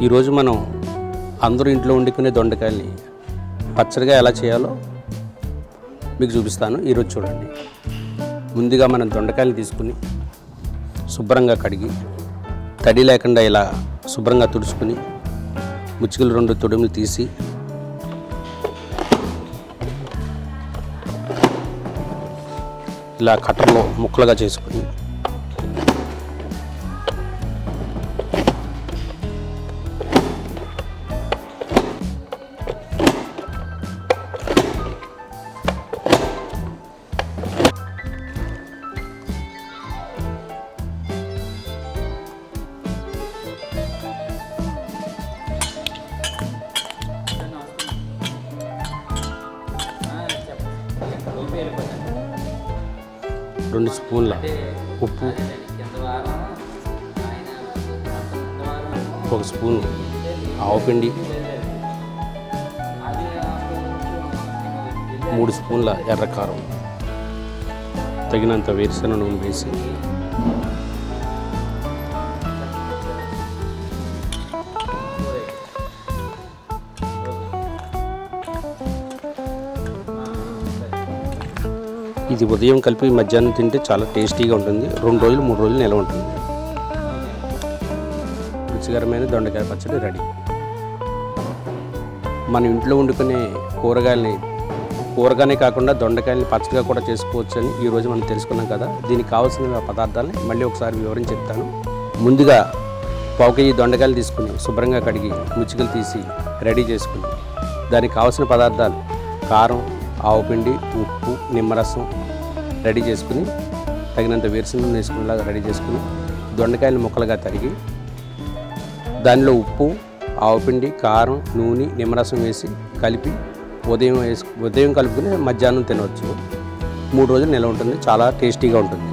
ఈరోజు మనం అందరూ ఇంట్లో వండుకునే దొండకాయల్ని పచ్చడిగా ఎలా చేయాలో మీకు చూపిస్తాను. ఈరోజు చూడండి. ముందుగా మనం దొండకాయలు తీసుకుని శుభ్రంగా కడిగి తడి లేకుండా ఇలా శుభ్రంగా తుడుచుకుని ముచ్చుకలు 2 తొడిములు తీసి ఇలా కట్టర్లో ముక్కలుగా చేసుకుని రెండు స్పూన్ల ఉప్పు, 1 స్పూన్ ఆవపిండి, 3 స్పూన్ల ఎర్రకారం, తగినంత వేరుశనగ నూనె వేసి ఇది ఉదయం కలిపి మధ్యాహ్నం తింటే చాలా టేస్టీగా ఉంటుంది. 2 రోజులు 3 రోజులు నిల్వ ఉంటుంది. రుచికరమైన దొండకాయ పచ్చడి రెడీ. మన ఇంట్లో వండుకునే కూరగానే కాకుండా దొండకాయలని పచ్చడిగా కూడా చేసుకోవచ్చు అని ఈరోజు మనం తెలుసుకున్నాం కదా. దీనికి కావాల్సిన పదార్థాలని మళ్ళీ ఒకసారి వివరించి చెప్తాను. ముందుగా 1 కేజీ దొండకాయలు తీసుకుని శుభ్రంగా కడిగి ముచ్చుకలు తీసి రెడీ చేసుకుని దానికి కావాల్సిన పదార్థాలు కారం, ఆవపిండి, ఉప్పు, నిమ్మరసం రెడీ చేసుకుని తగినంత వేరుశనగ నూనె వేసుకునేలాగా రెడీ చేసుకుని దొండకాయలు ముక్కలుగా తరిగి దానిలో ఉప్పు, ఆవపిండి, కారం, నూనె, నిమ్మరసం వేసి కలిపి ఉదయం కలుపుకుని మధ్యాహ్నం తినవచ్చు. 3 రోజులు నిల్వ ఉంటుంది. చాలా టేస్టీగా ఉంటుంది.